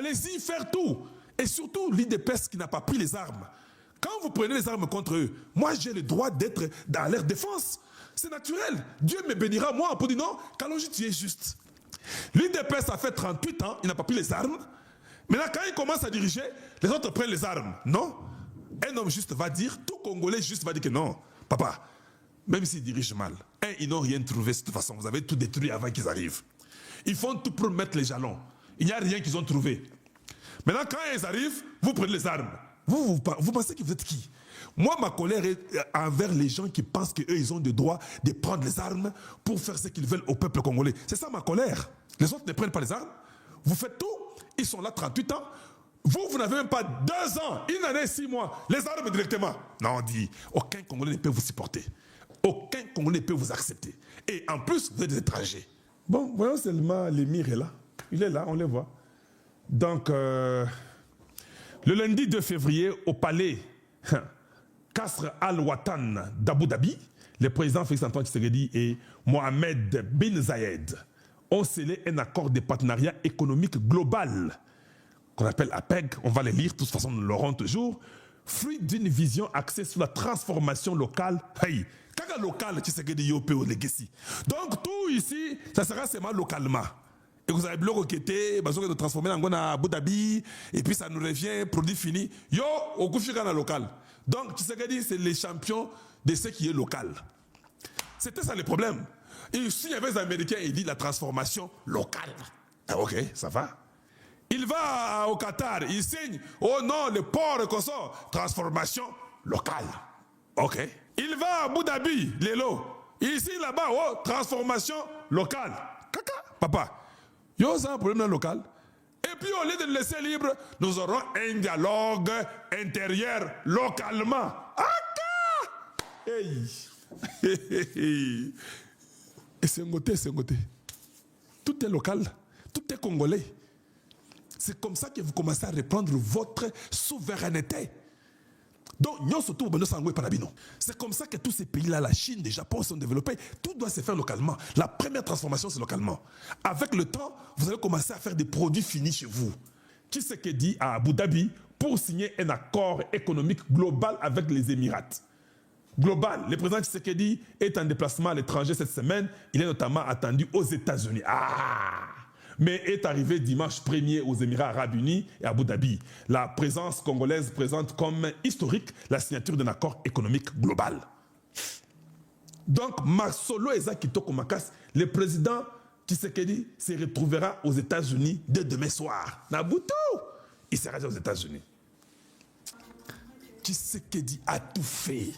Allez-y, faire tout. Et surtout, l'IDPS qui n'a pas pris les armes. Quand vous prenez les armes contre eux, moi j'ai le droit d'être dans leur défense. C'est naturel. Dieu me bénira, moi, pour dire non, Kalonji, tu es juste. L'IDPS a fait 38 ans, il n'a pas pris les armes. Maintenant, quand il commence à diriger, les autres prennent les armes. Non. Un homme juste va dire, tout Congolais juste va dire que non, papa, même s'ils dirigent mal, ils n'ont rien trouvé de toute façon. Vous avez tout détruit avant qu'ils arrivent. Ils font tout pour mettre les jalons. Il n'y a rien qu'ils ont trouvé. Maintenant, quand ils arrivent, vous prenez les armes. Vous pensez que vous êtes qui? Moi, ma colère est envers les gens qui pensent qu'eux, ils ont le droit de prendre les armes pour faire ce qu'ils veulent au peuple congolais. C'est ça ma colère. Les autres ne prennent pas les armes. Vous faites tout. Ils sont là 38 ans. Vous n'avez même pas 2 ans, une année, 6 mois. Les armes directement. Non, on dit, aucun Congolais ne peut vous supporter. Aucun Congolais ne peut vous accepter. Et en plus, vous êtes des étrangers. Bon, voyons seulement l'émir est là. Il est là, on le voit. Donc, le lundi 2 février, au palais Kasr Al-Watan d'Abu Dhabi, le président Félix-Antoine Tshisekedi et Mohamed bin Zayed ont scellé un accord de partenariat économique global qu'on appelle APEG, on va les lire, de toute façon nous l'aurons toujours, fruit d'une vision axée sur la transformation locale. Hey, kaga local, Tshisekedi Yopé au legacy. Donc tout ici, ça sera seulement localement. Et vous avez bloqué qui était, besoin de transformer en Abu Dhabi, et puis ça nous revient, produit fini. Yo, au Koufikana local. Donc Tshisekedi, c'est les champions de ce qui est local. C'était ça le problème. Et s'il y avait des Américains, il dit la transformation locale. Ah, ok, ça va. Il va au Qatar, il signe, oh non, le port consort, transformation locale. Ok. Il va à Abu Dhabi, Lélo. Ici, là-bas, oh, transformation locale. Caca, papa. Yo, c'est un problème local. Et puis, au lieu de le laisser libre, nous aurons un dialogue intérieur localement. Hey. Et c'est un côté. Tout est local, tout est congolais. C'est comme ça que vous commencez à reprendre votre souveraineté. Donc, c'est comme ça que tous ces pays-là, la Chine, le Japon, sont développés. Tout doit se faire localement. La première transformation, c'est localement. Avec le temps, vous allez commencer à faire des produits finis chez vous. Qui c'est qui dit à Abu Dhabi pour signer un accord économique global avec les Émirats? Global. Le président Tshisekedi est en déplacement à l'étranger cette semaine. Il est notamment attendu aux États-Unis. Mais est arrivé dimanche 1er aux Émirats Arabes Unis et à Abu Dhabi. La présence congolaise présente comme historique la signature d'un accord économique global. Donc, Masolo Eza Kitoko Makas, le président Tshisekedi se retrouvera aux États-Unis dès demain soir. Nabuto, il sera aux États-Unis. Tshisekedi a tout fait.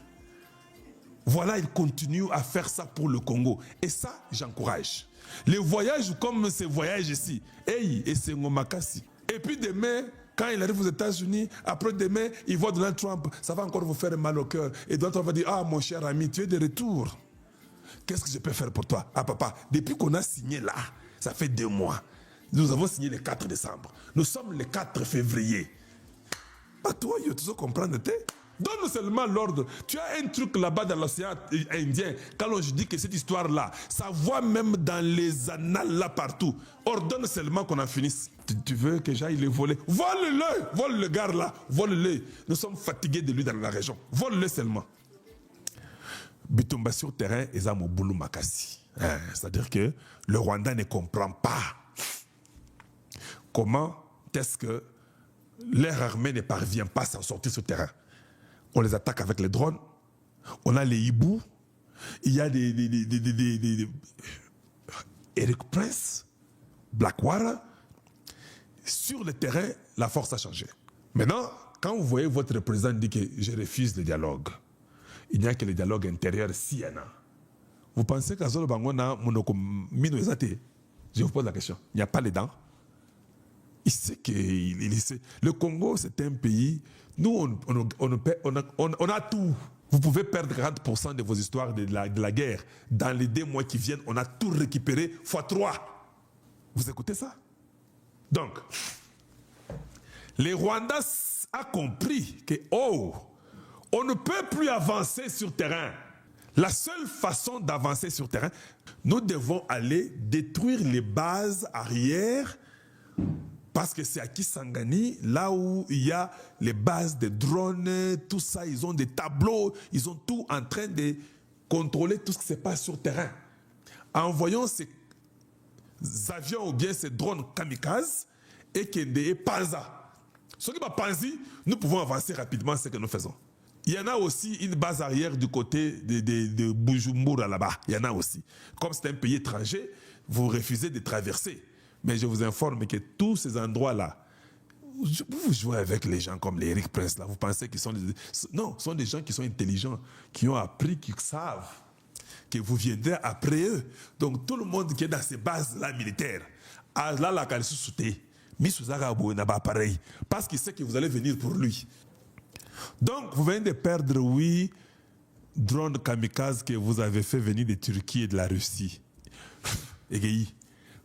Voilà, il continue à faire ça pour le Congo. Et ça, j'encourage. Les voyages comme ces voyages ici, hey, et c'est Ngomakasi. Et puis demain, quand il arrive aux États-Unis, après demain, il voit Donald Trump, ça va encore vous faire mal au cœur. Et Donald Trump va dire, ah mon cher ami, tu es de retour. Qu'est-ce que je peux faire pour toi? Ah papa, depuis qu'on a signé là, ça fait 2 mois. Nous avons signé le 4 décembre. Nous sommes le 4 février. Pas toi, tu dois comprendre, donne seulement l'ordre. Tu as un truc là-bas dans l'océan Indien. Quand je dis que cette histoire-là, ça voit même dans les annales là partout. Ordonne seulement qu'on en finisse. Tu veux que j'aille le voler? Vole-le! Vole le gars là. Vole-le. Nous sommes fatigués de lui dans la région. Vole-le seulement. Bitumba sur terrain, Ezamo Boulou Makasi. C'est-à-dire que le Rwanda ne comprend pas comment est-ce que leur armée ne parvient pas à s'en sortir sur terrain. On les attaque avec les drones. On a les hiboux. Il y a des Eric Prince, Blackwater. Sur le terrain, la force a changé. Maintenant, quand vous voyez votre président dire que je refuse le dialogue, il n'y a que le dialogue intérieur Siena. Vous pensez qu'à Zolo Bangona, je vous pose la question. Il n'y a pas les dents. Il sait que le Congo, c'est un pays. Nous, on a tout. Vous pouvez perdre 40% de vos histoires de la guerre. Dans les 2 mois qui viennent, on a tout récupéré x3. Vous écoutez ça? Donc, les Rwandais ont compris que, on ne peut plus avancer sur terrain. La seule façon d'avancer sur terrain, nous devons aller détruire les bases arrière Parce que c'est à Kisangani, là où il y a les bases de drones, tout ça, ils ont des tableaux, ils ont tout en train de contrôler tout ce qui se passe sur le terrain. En voyant ces avions ou bien ces drones kamikazes, et Kende et Panza. Ce qui va Panzi, nous pouvons avancer rapidement ce que nous faisons. Il y en a aussi une base arrière du côté de Bujumbura là-bas. Il y en a aussi. Comme c'est un pays étranger, vous refusez de traverser. Mais je vous informe que tous ces endroits-là, vous jouez avec les gens comme les Eric Prince là. Vous pensez qu'ils sont non, ce sont des gens qui sont intelligents, qui ont appris, qui savent que vous viendrez après eux. Donc tout le monde qui est dans ces bases-là militaires, là la qualité sauté, pareil, parce qu'il sait que vous allez venir pour lui. Donc vous venez de perdre 8 drones kamikazes que vous avez fait venir de Turquie et de la Russie. Égéi.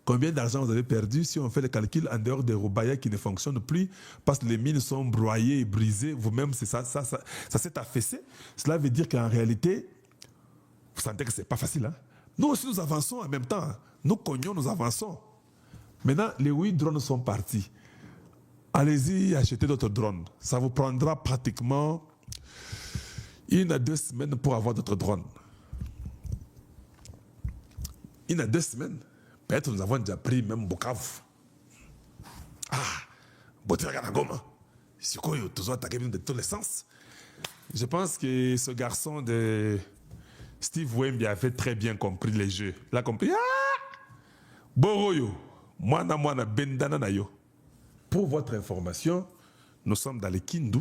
Combien d'argent vous avez perdu si on fait le calcul en dehors des Robaya qui ne fonctionnent plus parce que les mines sont broyées et brisées, vous-même, ça s'est affaissé. Cela veut dire qu'en réalité, vous sentez que ce n'est pas facile. Hein? Nous aussi, nous avançons en même temps. Nous cognons, nous avançons. Maintenant, les 8 drones sont partis. Allez-y, achetez d'autres drones. Ça vous prendra pratiquement 1 à 2 semaines pour avoir d'autres drones. 1 à 2 semaines. Peut-être nous avons déjà pris même Bukavu. Ah, Botiragana, c'est quoi, toujours attaqué de tous les sens. Je pense que ce garçon de Steve Wemby avait très bien compris les jeux. Il a compris. Ah! Boroyo, moana bendana na yo. Pour votre information, nous sommes dans les Kindu.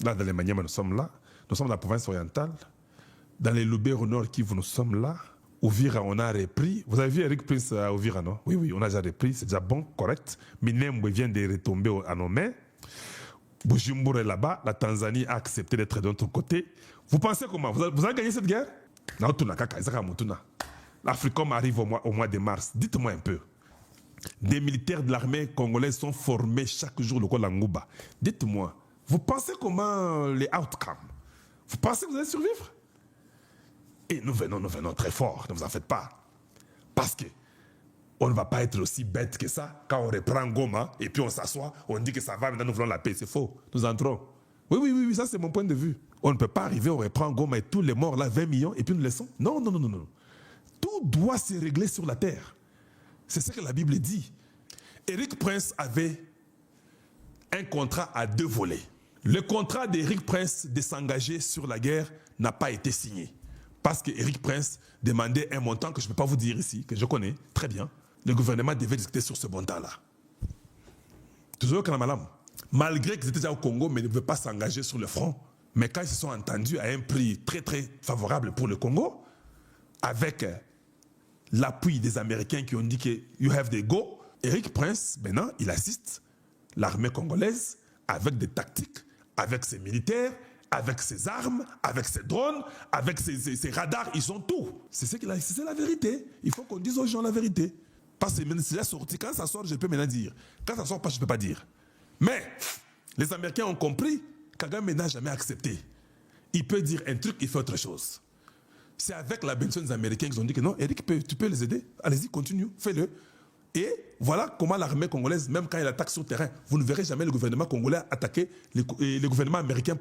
Là, dans les Maniama, nous sommes là. Nous sommes dans la province orientale. Dans les Lubero Nord Kivu, nous sommes là. Ouvira, on a repris. Vous avez vu Eric Prince à Ouvira, non? Oui, on a déjà repris. C'est déjà bon, correct. Minembwe vient de retomber à nos mains. Bujumbura est là-bas. La Tanzanie a accepté d'être de notre côté. Vous pensez comment? Vous avez gagné cette guerre? L'Africom arrive au mois de mars. Dites-moi un peu. Des militaires de l'armée congolaise sont formés chaque jour le Kolangouba. Dites-moi, vous pensez comment les outcomes? Vous pensez que vous allez survivre? Et nous venons très fort, ne vous en faites pas. Parce que on ne va pas être aussi bête que ça quand on reprend Goma et puis on s'assoit, on dit que ça va, maintenant nous voulons la paix. C'est faux, nous entrons. Oui, ça c'est mon point de vue. On ne peut pas arriver, on reprend Goma et tous les morts là, 20 millions, et puis nous laissons. Non. Tout doit se régler sur la terre. C'est ce que la Bible dit. Eric Prince avait un contrat à 2 volets. Le contrat d'Eric Prince de s'engager sur la guerre n'a pas été signé. Parce qu'Eric Prince demandait un montant que je ne peux pas vous dire ici, que je connais très bien. Le gouvernement devait discuter sur ce montant-là. Toujours au Kanamalam. Malgré qu'ils étaient déjà au Congo, mais ne pouvaient pas s'engager sur le front. Mais quand ils se sont entendus à un prix très très favorable pour le Congo, avec l'appui des Américains qui ont dit que you have the go, Eric Prince, maintenant, il assiste l'armée congolaise avec des tactiques, avec ses militaires, avec ses armes, avec ses drones, avec ses radars, ils ont tout. C'est la vérité. Il faut qu'on dise aux gens la vérité. Parce que c'est déjà sorti. Quand ça sort, je peux maintenant dire. Quand ça sort pas, je ne peux pas dire. Mais les Américains ont compris. Kagame n'a jamais accepté. Il peut dire un truc, il fait autre chose. C'est avec la bénédiction des Américains qu'ils ont dit que non, Eric, tu peux les aider. Allez-y, continue, fais-le. Et voilà comment l'armée congolaise, même quand elle attaque sur le terrain, vous ne verrez jamais le gouvernement congolais attaquer, le gouvernement américain,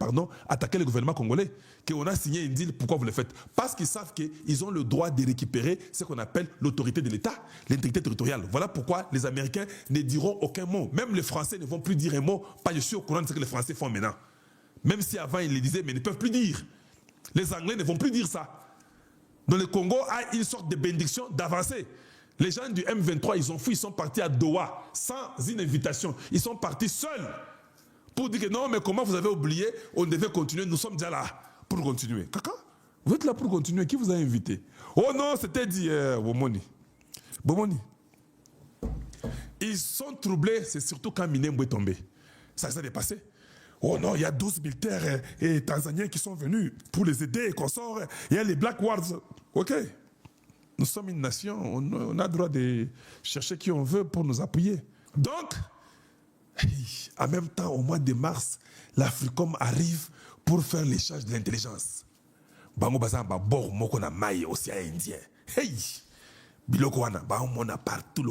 attaquer le gouvernement congolais. Qu'on a signé un deal, pourquoi vous le faites? Parce qu'ils savent qu'ils ont le droit de récupérer ce qu'on appelle l'autorité de l'État, l'intégrité territoriale. Voilà pourquoi les Américains ne diront aucun mot. Même les Français ne vont plus dire un mot. Pas je suis au courant de ce que les Français font maintenant. Même si avant ils le disaient, mais ils ne peuvent plus dire. Les Anglais ne vont plus dire ça. Donc le Congo a une sorte de bénédiction d'avancer. Les gens du M23, ils ont fui, ils sont partis à Doha, sans une invitation. Ils sont partis seuls pour dire que non, mais comment vous avez oublié, on devait continuer, nous sommes déjà là pour continuer. Kaka, vous êtes là pour continuer, qui vous a invité? Oh non, c'était dit, Bomoni. Ils sont troublés, c'est surtout quand Minembwe est tombé. Ça s'est dépassé. Oh non, il y a 12 militaires et Tanzaniens qui sont venus pour les aider et qu'on sort. Il y a les Black Wars. Ok. Nous sommes une nation, on a le droit de chercher qui on veut pour nous appuyer. Donc, en même temps, au mois de mars, l'Africom arrive pour faire l'échange de l'intelligence. Bango Bazamba, Bor, Moko na Maï, océan Indien. Hey! Biloko wana, on a partout,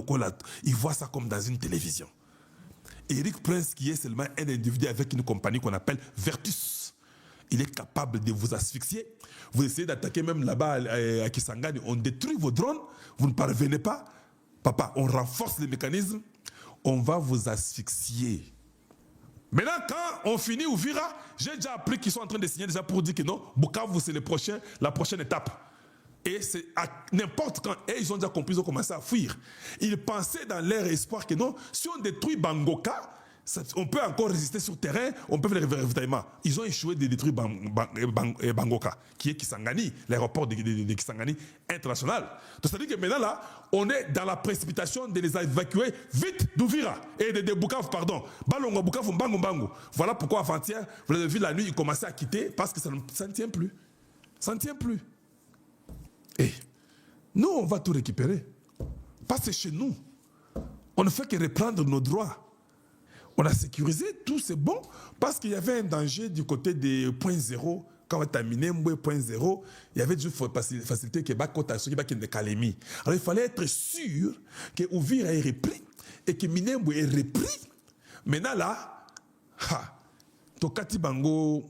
ils voient ça comme dans une télévision. Eric Prince, qui est seulement un individu avec une compagnie qu'on appelle Vertus, il est capable de vous asphyxier. Vous essayez d'attaquer même là-bas à Kisangani, on détruit vos drones, vous ne parvenez pas. Papa, on renforce les mécanismes, on va vous asphyxier. Maintenant, quand on finit Uvira, j'ai déjà appris qu'ils sont en train de signer déjà pour dire que non, Bukavu, c'est la prochaine étape. Et c'est à n'importe quand, et ils ont déjà compris, ils ont commencé à fuir. Ils pensaient dans leur espoir que non, si on détruit Bangoka, on peut encore résister sur terrain, on peut faire le ravitaillement. Ils ont échoué de détruire Bangoka, qui est Kisangani, l'aéroport de Kisangani international. Donc, c'est-à-dire que maintenant, là, on est dans la précipitation de les évacuer vite d'Uvira et de Bukavu, pardon. Balongo, Bukavu, Mbango, Mbango. Voilà pourquoi avant-hier, vous l'avez vu la nuit, ils commençaient à quitter parce que ça ne tient plus. Ça ne tient plus. Et nous, on va tout récupérer. Parce que chez nous, on ne fait que reprendre nos droits. On a sécurisé, tout c'est bon, parce qu'il y avait un danger du côté des points zéro. Quand on a terminé point zéro, il y avait juste facilité que Bakota, ceux qui ne Kalemi. Alors il fallait être sûr que Uvira est repris et que Minembwe est repris. Maintenant là, Tokati Bango,